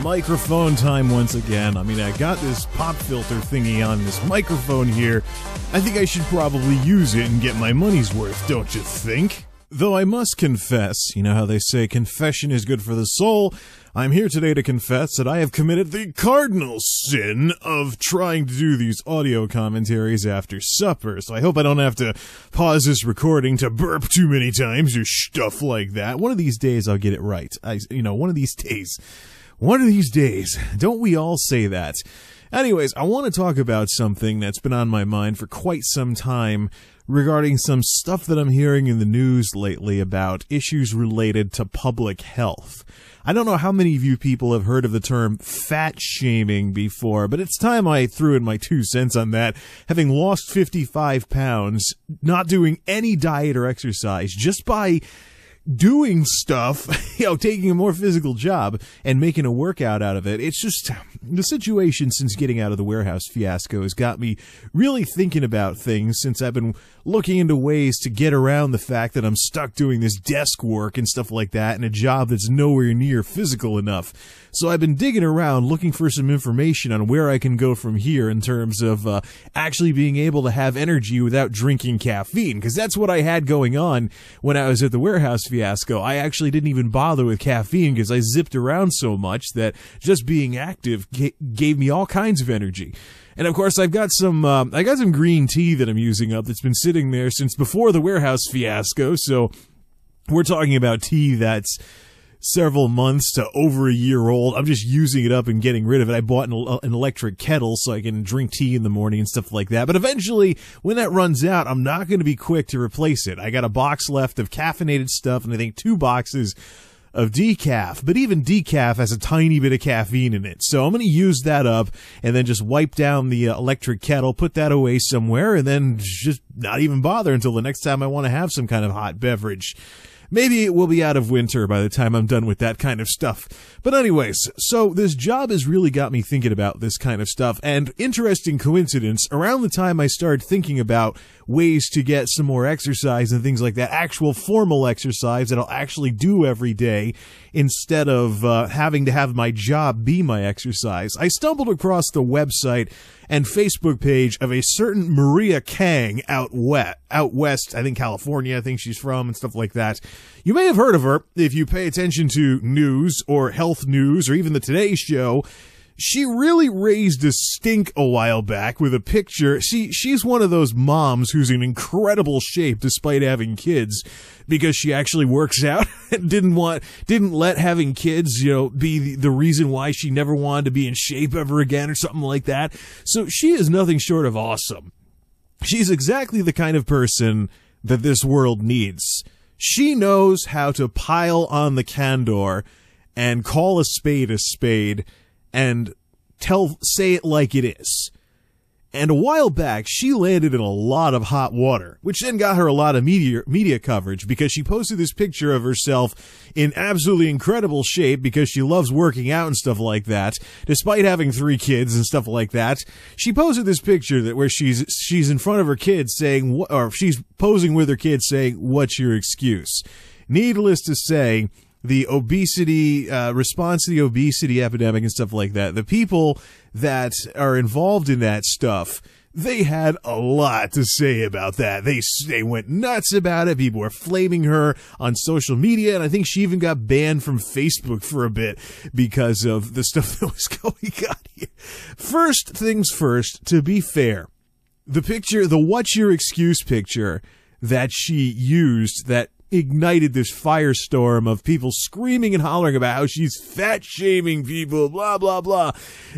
Microphone time once again. I mean, I got this pop filter thingy on this microphone here. I think I should probably use it and get my money's worth, don't you think? Though I must confess, you know how they say confession is good for the soul? I'm here today to confess that I have committed the cardinal sin of trying to do these audio commentaries after supper, so I hope I don't have to pause this recording to burp too many times or stuff like that. One of these days I'll get it right. One of these days. Don't we all say that? Anyways, I want to talk about something that's been on my mind for quite some time regarding some stuff that I'm hearing in the news lately about issues related to public health. I don't know how many of you people have heard of the term fat shaming before, but it's time I threw in my 2 cents on that. Having lost 55 pounds, not doing any diet or exercise, just by doing stuff, taking a more physical job and making a workout out of it. It's just, the situation since getting out of the warehouse fiasco has got me really thinking about things, since I've been looking into ways to get around the fact that I'm stuck doing this desk work and stuff like that in a job that's nowhere near physical enough. So I've been digging around looking for some information on where I can go from here in terms of actually being able to have energy without drinking caffeine, because that's what I had going on when I was at the warehouse fiasco. I actually didn't even bother with caffeine because I zipped around so much that just being active gave me all kinds of energy. And of course, I've got some green tea that I'm using up that's been sitting there since before the warehouse fiasco. So we're talking about tea that's several months to over a year old. I'm just using it up and getting rid of it. I bought an electric kettle so I can drink tea in the morning and stuff like that. But eventually, when that runs out, I'm not going to be quick to replace it. I got a box left of caffeinated stuff, and I think 2 boxes of decaf. But even decaf has a tiny bit of caffeine in it. So I'm going to use that up and then just wipe down the electric kettle, put that away somewhere, and then just not even bother until the next time I want to have some kind of hot beverage. Maybe it will be out of winter by the time I'm done with that kind of stuff. But anyways, so this job has really got me thinking about this kind of stuff. And interesting coincidence, around the time I started thinking about ways to get some more exercise and things like that, actual formal exercise that I'll actually do every day instead of having to have my job be my exercise, I stumbled across the website and Facebook page of a certain Maria Kang out west, I think California, I think she's from, and stuff like that. You may have heard of her if you pay attention to news or health news or even the Today Show. She really raised a stink a while back with a picture. She's one of those moms who's in incredible shape despite having kids, because she actually works out and didn't let having kids, be the reason why she never wanted to be in shape ever again or something like that. So she is nothing short of awesome. She's exactly the kind of person that this world needs. She knows how to pile on the candor and call a spade and say it like it is. And a while back, she landed in a lot of hot water, which then got her a lot of media coverage, because she posted this picture of herself in absolutely incredible shape because she loves working out and stuff like that, despite having 3 kids and stuff like that. She posted this picture where she's in front of her kids saying, or she's posing with her kids saying, "What's your excuse?" Needless to say, the obesity, response to the obesity epidemic and stuff like that, the people that are involved in that stuff, they had a lot to say about that. They went nuts about it. People were flaming her on social media, and I think she even got banned from Facebook for a bit because of the stuff that was going on here. First things first, to be fair, the picture, the "What's Your Excuse" picture that she used, that ignited this firestorm of people screaming and hollering about how she's fat shaming people, blah blah blah.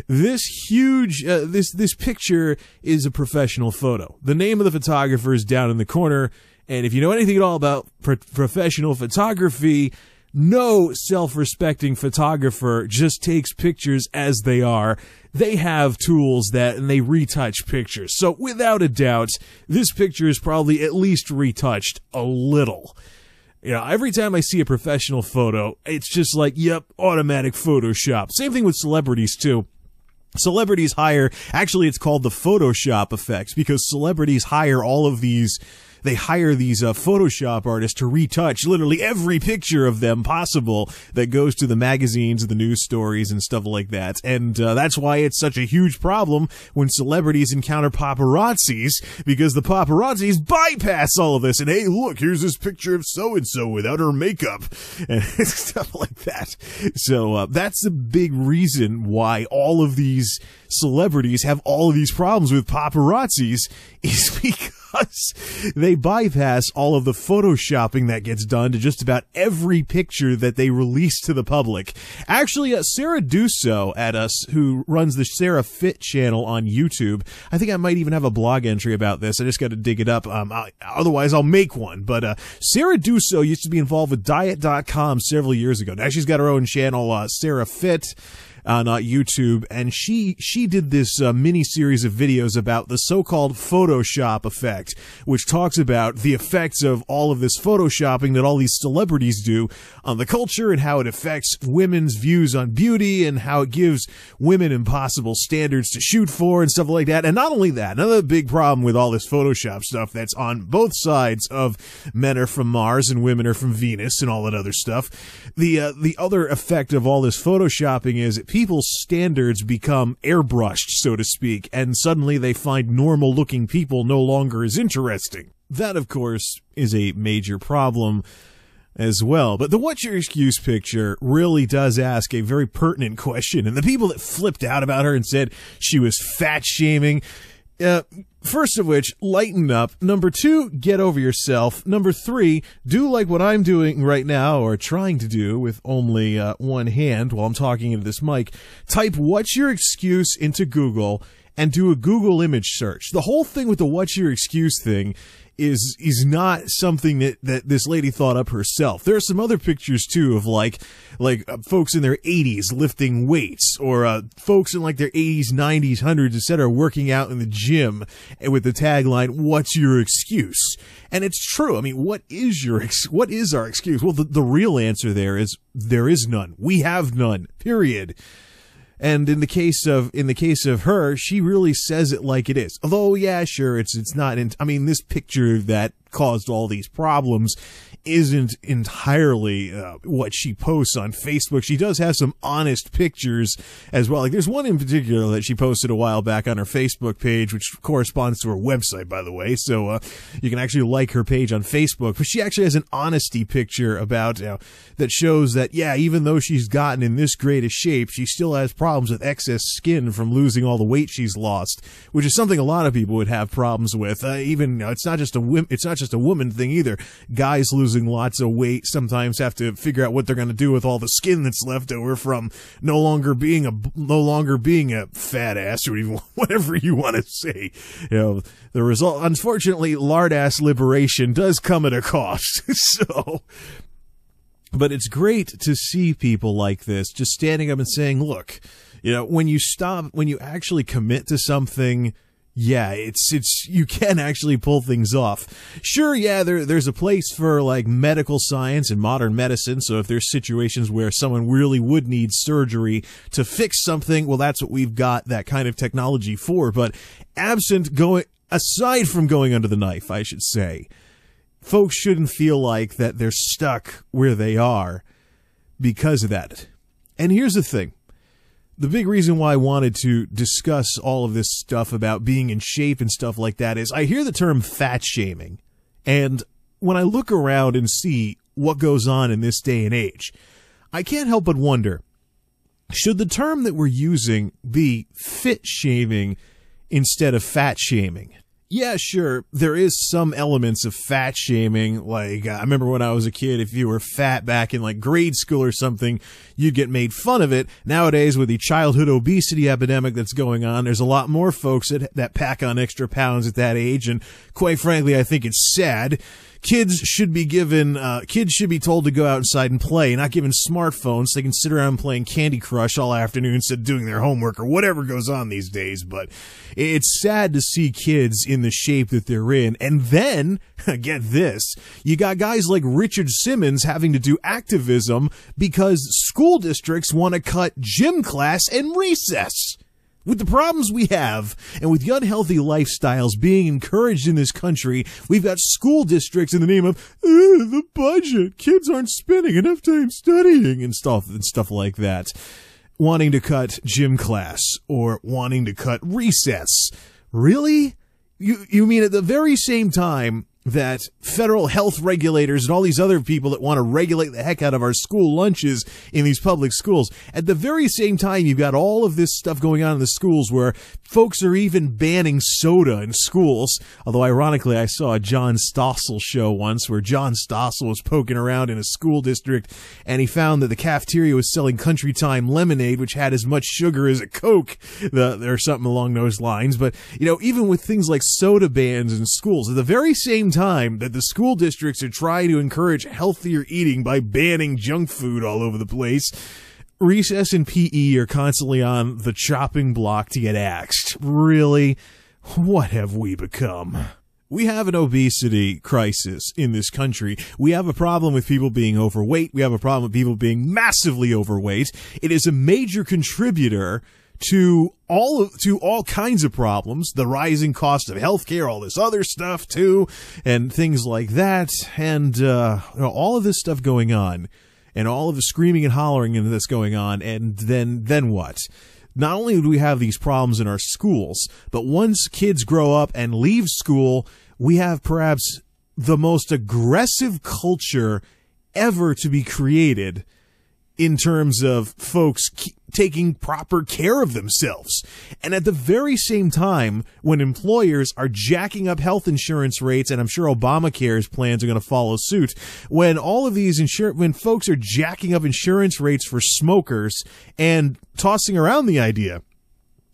This huge this picture is a professional photo. The name of the photographer is down in the corner, and if you know anything at all about professional photography, no self-respecting photographer just takes pictures as they are. They have tools and they retouch pictures. So without a doubt, this picture is probably at least retouched a little. You know, every time I see a professional photo, it's just like, yep, automatic Photoshop. Same thing with celebrities, too. Celebrities hire, actually it's called the Photoshop effect, because celebrities hire all of these, they hire these Photoshop artists to retouch literally every picture of them possible that goes to the magazines, the news stories, and stuff like that. And that's why it's such a huge problem when celebrities encounter paparazzis, because the paparazzis bypass all of this. And hey, look, here's this picture of so-and-so without her makeup, and stuff like that. So that's the big reason why all of these celebrities have all of these problems with paparazzis, is because they bypass all of the photoshopping that gets done to just about every picture that they release to the public. Actually, Sarah Dusso who runs the Sarah Fit channel on YouTube, I think I might even have a blog entry about this. I just got to dig it up. Otherwise, I'll make one. But Sarah Dusso used to be involved with Diet.com several years ago. Now she's got her own channel, Sarah Fit, on YouTube, and she did this mini series of videos about the so-called Photoshop effect, which talks about the effects of all of this photoshopping that all these celebrities do on the culture, and how it affects women's views on beauty, and how it gives women impossible standards to shoot for and stuff like that. And not only that, another big problem with all this Photoshop stuff that's on both sides of men are from Mars and women are from Venus and all that other stuff, the other effect of all this photoshopping is that people's standards become airbrushed, so to speak, and suddenly they find normal-looking people no longer as interesting. That, of course, is a major problem as well. But the What's Your Excuse picture really does ask a very pertinent question, and the people that flipped out about her and said she was fat-shaming, first of which, lighten up. Number 2, get over yourself. Number 3, do like what I'm doing right now, or trying to do with only one hand while I'm talking into this mic. Type What's Your Excuse into Google and do a Google image search. The whole thing with the What's Your Excuse thing is not something that this lady thought up herself. There are some other pictures too of like folks in their 80s lifting weights, or folks in like their 80s, 90s, 100s, etc. working out in the gym with the tagline, "What's your excuse?" And it's true. I mean, what is our excuse? Well, the real answer there is none. We have none. Period. And in the case of her, she really says it like it is. Although, yeah, sure, it's not. I mean, this picture that caused all these problems isn't entirely what she posts on Facebook. She does have some honest pictures as well. Like, there's one in particular that she posted a while back on her Facebook page, which corresponds to her website, by the way. So you can actually like her page on Facebook. But she actually has an honesty picture about that shows that, yeah, even though she's gotten in this great a shape, she still has problems with excess skin from losing all the weight she's lost, which is something a lot of people would have problems with. It's not just a woman thing either. Guys losing lots of weight sometimes have to figure out what they're going to do with all the skin that's left over from no longer being a fat ass, or even whatever you want to say. The result, unfortunately, lard ass liberation does come at a cost. But it's great to see people like this just standing up and saying, look, when you actually commit to something, yeah, you can actually pull things off. Sure, yeah, there's a place for like medical science and modern medicine. So if there's situations where someone really would need surgery to fix something, well, that's what we've got that kind of technology for. But aside from going under the knife, I should say, folks shouldn't feel like that they're stuck where they are because of that. And here's the thing. The big reason why I wanted to discuss all of this stuff about being in shape and stuff like that is I hear the term fat shaming. And when I look around and see what goes on in this day and age, I can't help but wonder, should the term that we're using be fit shaming instead of fat shaming? Yeah, sure, there is some elements of fat shaming. Like, I remember when I was a kid, if you were fat back in like grade school or something, you'd get made fun of it. Nowadays, with the childhood obesity epidemic that's going on, there's a lot more folks that pack on extra pounds at that age. And quite frankly, I think it's sad, kids should be told to go outside and play, not given smartphones so they can sit around playing Candy Crush all afternoon instead of doing their homework or whatever goes on these days. But it's sad to see kids in the shape that they're in. And then, get this, you got guys like Richard Simmons having to do activism because school districts want to cut gym class and recess. With the problems we have, and with the unhealthy lifestyles being encouraged in this country, we've got school districts in the name of the budget. Kids aren't spending enough time studying and stuff like that. Wanting to cut gym class or wanting to cut recess. Really? You mean at the very same time that federal health regulators and all these other people that want to regulate the heck out of our school lunches in these public schools, at the very same time you've got all of this stuff going on in the schools where folks are even banning soda in schools. Although ironically, I saw a John Stossel show once where John Stossel was poking around in a school district and he found that the cafeteria was selling Country Time lemonade, which had as much sugar as a Coke, or something along those lines. But, even with things like soda bans in schools, at the very same time that the school districts are trying to encourage healthier eating by banning junk food all over the place, recess and PE are constantly on the chopping block to get axed. Really? What have we become? We have an obesity crisis in this country. We have a problem with people being overweight. We have a problem with people being massively overweight. It is a major contributor to all kinds of problems, the rising cost of healthcare, all this other stuff too, and things like that, and all of this stuff going on, and all of the screaming and hollering that's going on, and then what? Not only do we have these problems in our schools, but once kids grow up and leave school, we have perhaps the most aggressive culture ever to be created in terms of folks taking proper care of themselves. And at the very same time, when employers are jacking up health insurance rates, and I'm sure Obamacare's plans are going to follow suit, when all of these when folks are jacking up insurance rates for smokers and tossing around the idea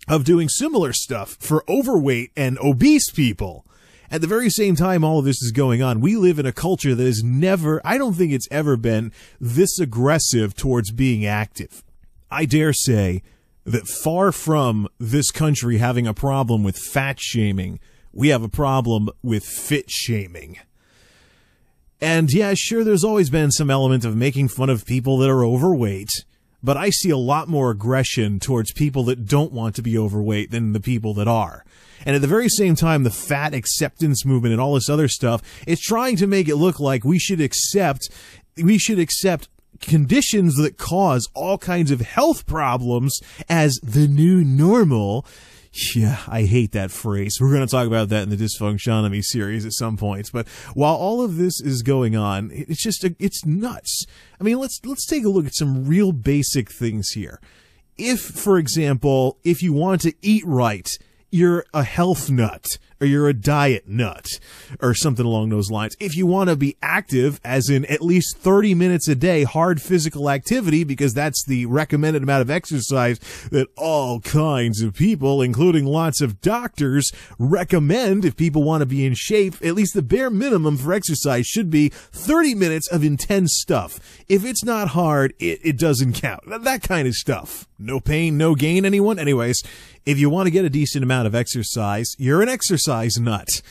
of doing similar stuff for overweight and obese people, at the very same time all of this is going on, we live in a culture that has never, I don't think it's ever been this aggressive towards being active. I dare say that far from this country having a problem with fat shaming, we have a problem with fit shaming. And yeah, sure, there's always been some element of making fun of people that are overweight, but I see a lot more aggression towards people that don't want to be overweight than the people that are. And at the very same time, the fat acceptance movement and all this other stuff is trying to make it look like we should accept conditions that cause all kinds of health problems as the new normal. Yeah, I hate that phrase. We're going to talk about that in the Dysfunctionomy series at some point. But while all of this is going on, it's nuts. I mean, let's take a look at some real basic things here. If, for example, if you want to eat right, you're a health nut, or you're a diet nut, or something along those lines. If you want to be active, as in at least 30 minutes a day, hard physical activity, because that's the recommended amount of exercise that all kinds of people, including lots of doctors, recommend if people want to be in shape, at least the bare minimum for exercise should be 30 minutes of intense stuff. If it's not hard, it doesn't count. That kind of stuff. No pain, no gain, anyone? Anyways, if you want to get a decent amount of exercise, you're an exercise nut.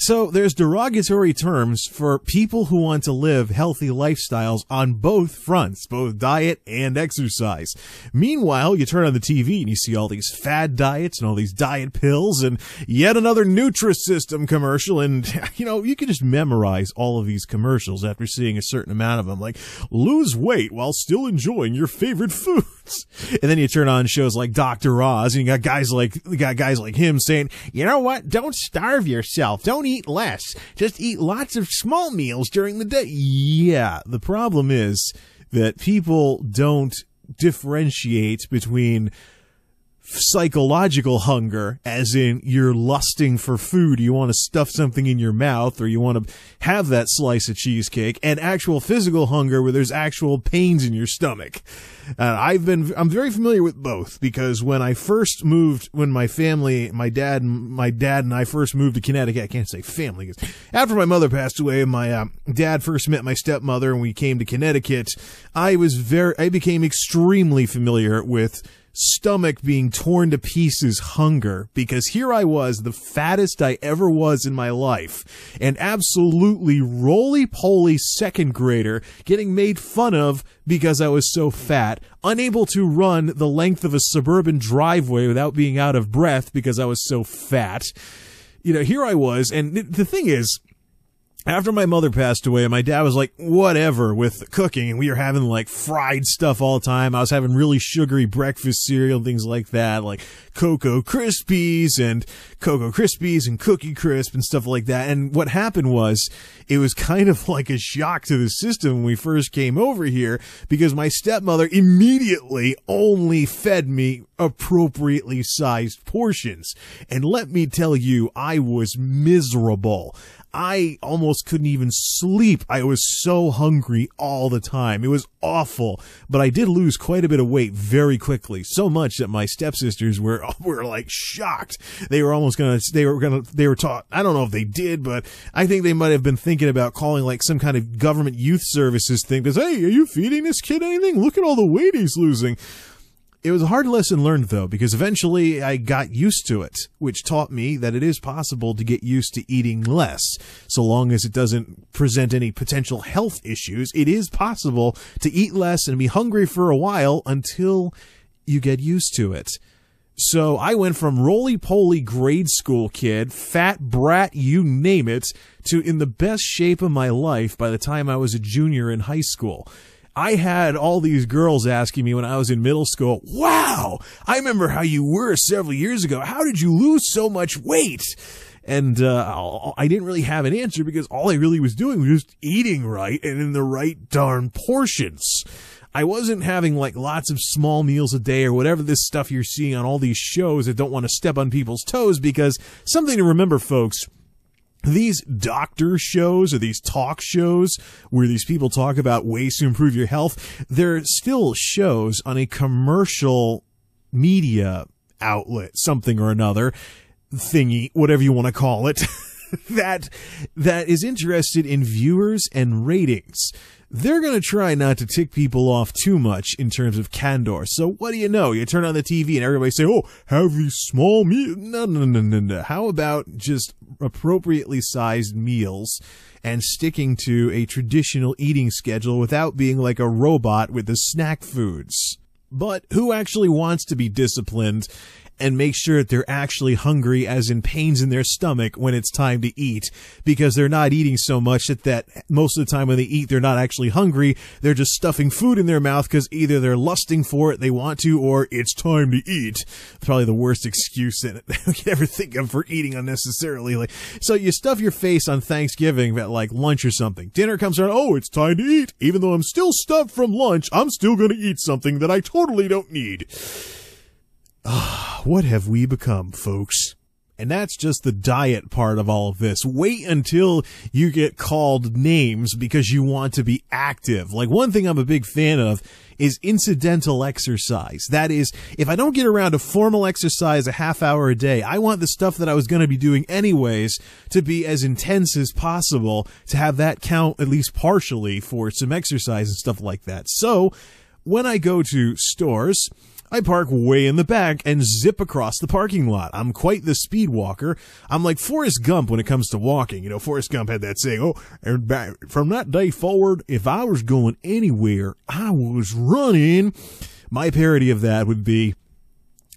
So there's derogatory terms for people who want to live healthy lifestyles on both fronts, both diet and exercise. Meanwhile, you turn on the TV and you see all these fad diets and all these diet pills and yet another Nutrisystem commercial. And, you can just memorize all of these commercials after seeing a certain amount of them, like lose weight while still enjoying your favorite foods. And then you turn on shows like Dr. Oz and you got guys like him saying, you know what? Don't starve yourself. Don't eat less. Just eat lots of small meals during the day. Yeah, the problem is that people don't differentiate between psychological hunger, as in you're lusting for food, you want to stuff something in your mouth, or you want to have that slice of cheesecake, and actual physical hunger where there's actual pains in your stomach. I'm very familiar with both, because when I first moved, when my dad and I first moved to Connecticut, I can't say family, because after my mother passed away, my dad first met my stepmother and we came to Connecticut, I became extremely familiar with stomach being torn to pieces hunger, because here I was, the fattest I ever was in my life, and absolutely roly-poly second grader, getting made fun of because I was so fat, unable to run the length of a suburban driveway without being out of breath because I was so fat. You know, here I was, and the thing is, after my mother passed away, my dad was like, whatever with cooking, and we were having like fried stuff all the time. I was having really sugary breakfast cereal, things like that, like Cocoa Krispies and Cookie Crisp and stuff like that. And what happened was, it was kind of like a shock to the system when we first came over here, because my stepmother immediately only fed me appropriately sized portions. And let me tell you, I was miserable. I almost couldn't even sleep. I was so hungry all the time. It was awful, but I did lose quite a bit of weight very quickly. So much that my stepsisters were like shocked. They were taught, I don't know if they did, but I think they might have been thinking about calling like some kind of government youth services thing, because, hey, are you feeding this kid anything? Look at all the weight he's losing. It was a hard lesson learned, though, because eventually I got used to it, which taught me that it is possible to get used to eating less. So long as it doesn't present any potential health issues, it is possible to eat less and be hungry for a while until you get used to it. So I went from roly-poly grade school kid, fat brat, you name it, to in the best shape of my life by the time I was a junior in high school. I had all these girls asking me when I was in middle school, wow, I remember how you were several years ago. How did you lose so much weight? And I didn't really have an answer, because all I really was doing was just eating right and in the right darn portions. I wasn't having like lots of small meals a day or whatever this stuff you're seeing on all these shows that don't want to step on people's toes, because something to remember, folks, these doctor shows or these talk shows where these people talk about ways to improve your health, they're still shows on a commercial media outlet, something or another, thingy, whatever you want to call it, that is interested in viewers and ratings. They're going to try not to tick people off too much in terms of candor. So what do you know? You turn on the TV and everybody say, oh, have these small meals. No. How about just appropriately sized meals and sticking to a traditional eating schedule without being like a robot with the snack foods? But who actually wants to be disciplined and make sure that they're actually hungry, as in pains in their stomach, when it's time to eat, because they're not eating so much that most of the time when they eat, they're not actually hungry. They're just stuffing food in their mouth because either they're lusting for it, they want to, or it's time to eat. It's probably the worst excuse that we can ever think of for eating unnecessarily. So you stuff your face on Thanksgiving at like lunch or something. Dinner comes around, oh, it's time to eat. Even though I'm still stuffed from lunch, I'm still going to eat something that I totally don't need. What have we become, folks? And that's just the diet part of all of this. Wait until you get called names because you want to be active. Like, one thing I'm a big fan of is incidental exercise. That is, if I don't get around to formal exercise a half hour a day, I want the stuff that I was going to be doing anyways to be as intense as possible, to have that count at least partially for some exercise and stuff like that. So when I go to stores, I park way in the back and zip across the parking lot. I'm quite the speed walker. I'm like Forrest Gump when it comes to walking. You know, Forrest Gump had that saying, oh, from that day forward, if I was going anywhere, I was running. My parody of that would be,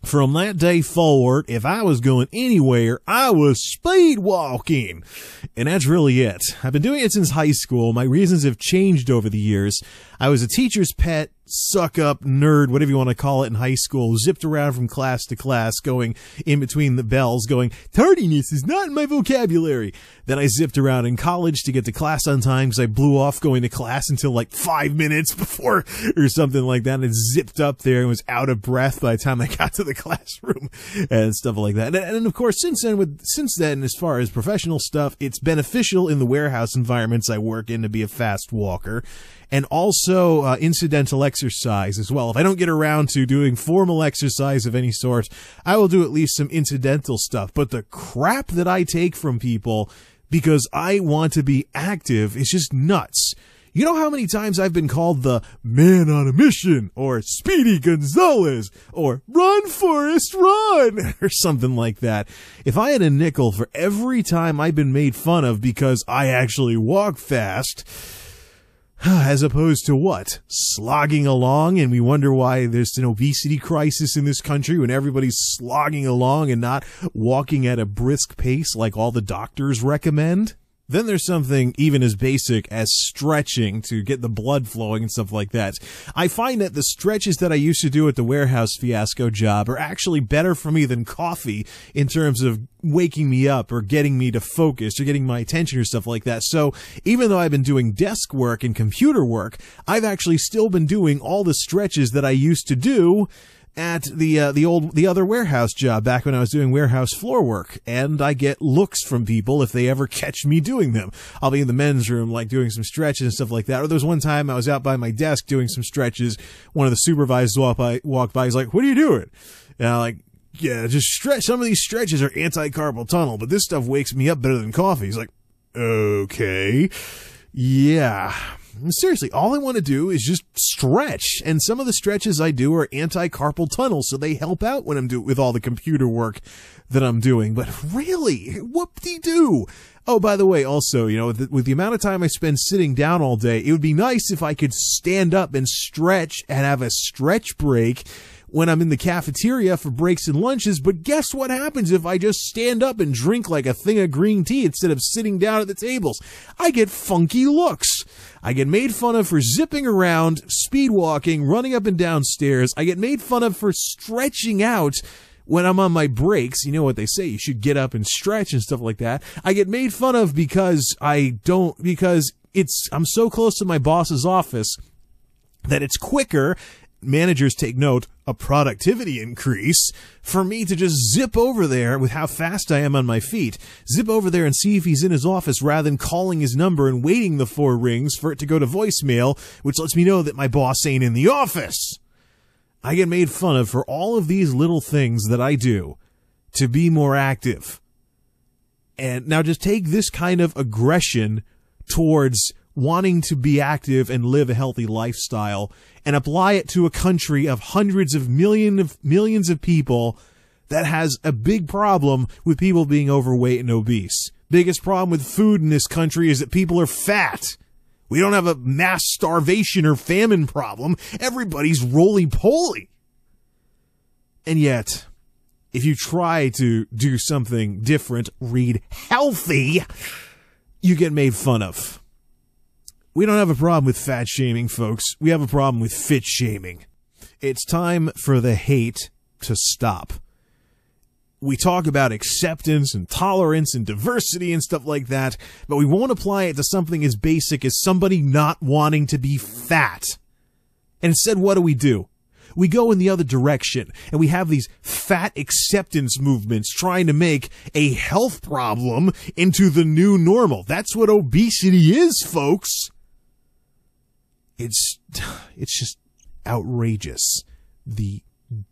from that day forward, if I was going anywhere, I was speed walking. And that's really it. I've been doing it since high school. My reasons have changed over the years. I was a teacher's pet suck-up nerd, whatever you want to call it, in high school, zipped around from class to class, going in between the bells, going, tardiness is not in my vocabulary. Then I zipped around in college to get to class on time because I blew off going to class until like 5 minutes before or something like that, and zipped up there and was out of breath by the time I got to the classroom and stuff like that. And of course, since then, as far as professional stuff, it's beneficial in the warehouse environments I work in to be a fast walker. And also incidental exercise as well. If I don't get around to doing formal exercise of any sort, I will do at least some incidental stuff. But the crap that I take from people because I want to be active is just nuts. You know how many times I've been called the man on a mission, or Speedy Gonzales, or run, Forrest, run, or something like that. If I had a nickel for every time I've been made fun of because I actually walk fast, as opposed to what? Slogging along, and we wonder why there's an obesity crisis in this country when everybody's slogging along and not walking at a brisk pace like all the doctors recommend? Then there's something even as basic as stretching to get the blood flowing and stuff like that. I find that the stretches that I used to do at the warehouse fiasco job are actually better for me than coffee in terms of waking me up or getting me to focus or getting my attention or stuff like that. So even though I've been doing desk work and computer work, I've actually still been doing all the stretches that I used to do at the other warehouse job back when I was doing warehouse floor work, and I get looks from people if they ever catch me doing them. I'll be in the men's room like doing some stretches and stuff like that. Or there was one time I was out by my desk doing some stretches. One of the supervisors walked by. He's like, "What are you doing?" And I'm like, "Yeah, just stretch. Some of these stretches are anti-carpal tunnel, but this stuff wakes me up better than coffee." He's like, "Okay, yeah." Seriously, all I want to do is just stretch, and some of the stretches I do are anti-carpal tunnel, so they help out when I'm with all the computer work that I'm doing. But really, whoop-de-doo. Oh, by the way, also, you know, with the amount of time I spend sitting down all day, it would be nice if I could stand up and stretch and have a stretch break when I'm in the cafeteria for breaks and lunches. But guess what happens if I just stand up and drink like a thing of green tea instead of sitting down at the tables? I get funky looks. I get made fun of for zipping around, speed walking, running up and down stairs. I get made fun of for stretching out when I'm on my breaks. You know what they say, you should get up and stretch and stuff like that. I get made fun of because I'm so close to my boss's office that it's quicker, managers take note, a productivity increase, for me to just zip over there with how fast I am on my feet, zip over there and see if he's in his office rather than calling his number and waiting the 4 rings for it to go to voicemail, which lets me know that my boss ain't in the office. I get made fun of for all of these little things that I do to be more active. And now just take this kind of aggression towards wanting to be active and live a healthy lifestyle and apply it to a country of hundreds of millions of people that has a big problem with people being overweight and obese. Biggest problem with food in this country is that people are fat. We don't have a mass starvation or famine problem. Everybody's roly-poly. And yet, if you try to do something different, read healthy, you get made fun of. We don't have a problem with fat shaming, folks. We have a problem with fit shaming. It's time for the hate to stop. We talk about acceptance and tolerance and diversity and stuff like that, but we won't apply it to something as basic as somebody not wanting to be fat. And instead, what do? We go in the other direction, and we have these fat acceptance movements trying to make a health problem into the new normal. That's what obesity is, folks. It's just outrageous, the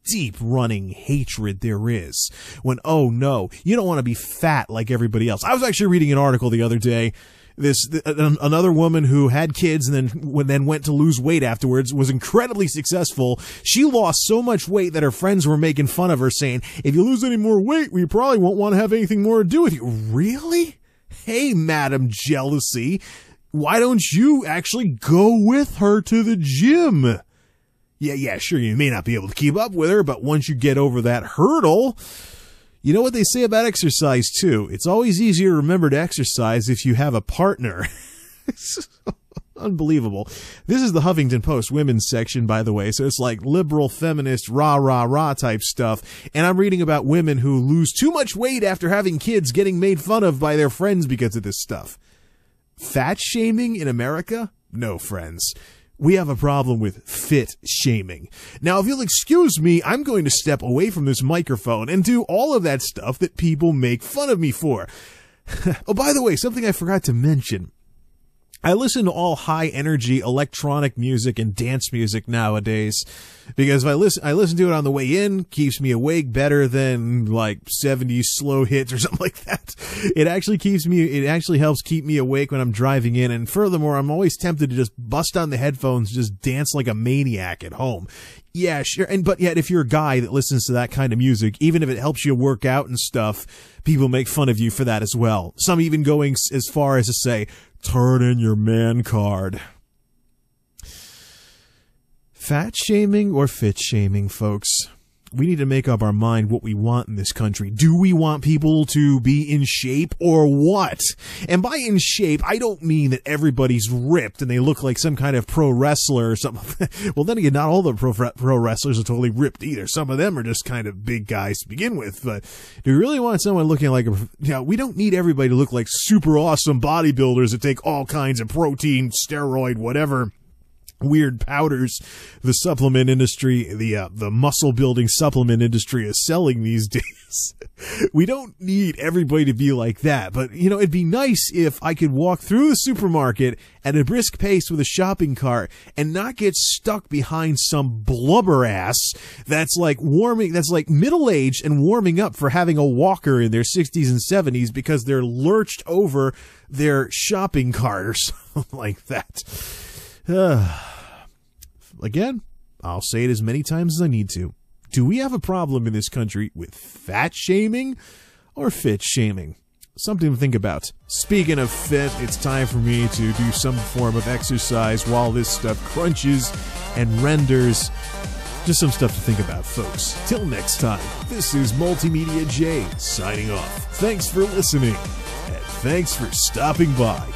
deep running hatred there is when, oh no, you don't want to be fat like everybody else. I was actually reading an article the other day. Another woman who had kids and then went to lose weight afterwards was incredibly successful. She lost so much weight that her friends were making fun of her, saying, "If you lose any more weight, we probably won't want to have anything more to do with you." Really? Hey, Madam Jealousy, why don't you actually go with her to the gym? Yeah, sure, you may not be able to keep up with her, but once you get over that hurdle, you know what they say about exercise, too. It's always easier to remember to exercise if you have a partner. Unbelievable. This is the Huffington Post women's section, by the way, so it's like liberal, feminist, rah, rah, rah type stuff, and I'm reading about women who lose too much weight after having kids getting made fun of by their friends because of this stuff. Fat shaming in America? No, friends. We have a problem with fit shaming. Now, if you'll excuse me, I'm going to step away from this microphone and do all of that stuff that people make fun of me for. Oh, by the way, something I forgot to mention. I listen to all high-energy electronic music and dance music nowadays because if I listen to it on the way in, keeps me awake better than like 70s slow hits or something like that. It actually helps keep me awake when I'm driving in, and furthermore, I'm always tempted to just bust on the headphones and just dance like a maniac at home. Yeah, sure. But yet, if you're a guy that listens to that kind of music, even if it helps you work out and stuff, people make fun of you for that as well. Some even going as far as to say, turn in your man card. Fat shaming or fit shaming, folks? We need to make up our mind what we want in this country. Do we want people to be in shape or what? And by in shape, I don't mean that everybody's ripped and they look like some kind of pro wrestler or something. Well, then again, not all the pro wrestlers are totally ripped either. Some of them are just kind of big guys to begin with. But do we really want someone looking like we don't need everybody to look like super awesome bodybuilders that take all kinds of protein, steroid, whatever weird powders the supplement industry, the muscle building supplement industry is selling these days. We don't need everybody to be like that, but it'd be nice if I could walk through the supermarket at a brisk pace with a shopping cart and not get stuck behind some blubber ass that's like middle-aged and warming up for having a walker in their 60s and 70s because they're lurched over their shopping cart or something like that. Again, I'll say it as many times as I need to. Do we have a problem in this country with fat shaming or fit shaming? Something to think about. Speaking of fit, it's time for me to do some form of exercise while this stuff crunches and renders. Just some stuff to think about, folks. Till next time, this is MultimediaJay signing off. Thanks for listening, and thanks for stopping by.